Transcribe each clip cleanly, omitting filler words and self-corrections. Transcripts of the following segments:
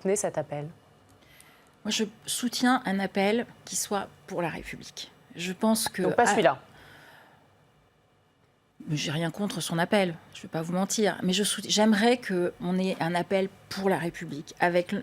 soutenez cet appel? Moi, je soutiens un appel qui soit pour la République. Je pense que... Donc pas celui-là. J'ai rien contre son appel, je ne vais pas vous mentir, mais j'aimerais qu'on ait un appel pour la République,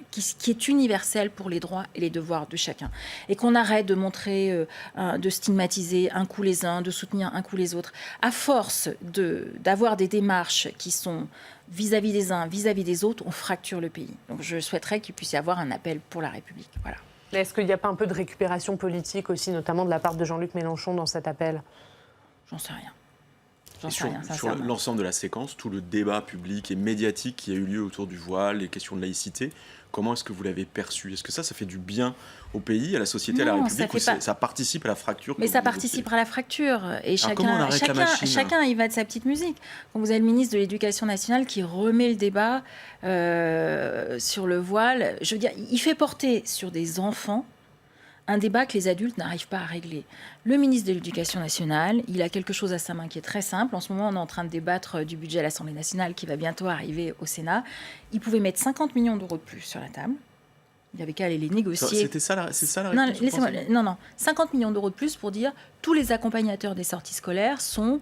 qui est universel pour les droits et les devoirs de chacun. Et qu'on arrête de montrer, de stigmatiser un coup les uns, de soutenir un coup les autres. À force d'avoir des démarches qui sont vis-à-vis des uns, vis-à-vis des autres, on fracture le pays. Donc je souhaiterais qu'il puisse y avoir un appel pour la République. Voilà. Mais est-ce qu'il n'y a pas un peu de récupération politique aussi, notamment de la part de Jean-Luc Mélenchon dans cet appel? J'en sais rien. Sur l'ensemble de la séquence, tout le débat public et médiatique qui a eu lieu autour du voile, les questions de laïcité, comment est-ce que vous l'avez perçu? Est-ce que ça fait du bien au pays, à la société, à la République, ou ça participe à la fracture? Mais ça participe à la fracture. Et chacun il va de sa petite musique. Quand vous avez le ministre de l'Éducation nationale qui remet le débat sur le voile, je veux dire, il fait porter sur des enfants un débat que les adultes n'arrivent pas à régler. Le ministre de l'Éducation nationale, il a quelque chose à sa main qui est très simple. En ce moment, on est en train de débattre du budget à l'Assemblée nationale qui va bientôt arriver au Sénat. Il pouvait mettre 50 millions d'euros de plus sur la table. Il n'y avait qu'à aller les négocier. C'est ça la réponse? Non. 50 millions d'euros de plus pour dire tous les accompagnateurs des sorties scolaires sont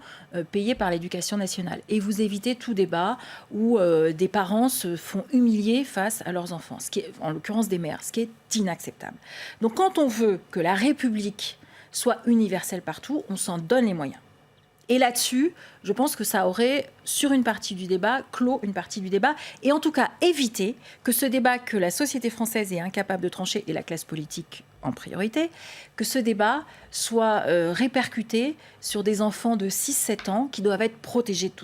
payés par l'Éducation nationale. Et vous évitez tout débat où des parents se font humilier face à leurs enfants, ce qui est, en l'occurrence des mères, ce qui est inacceptable. Donc quand on veut que la République soit universelle partout, on s'en donne les moyens. Et là-dessus, je pense que ça aurait, sur une partie du débat, clos une partie du débat, et en tout cas éviter que ce débat que la société française est incapable de trancher, et la classe politique en priorité, que ce débat soit répercuté sur des enfants de 6-7 ans qui doivent être protégés de tout ça.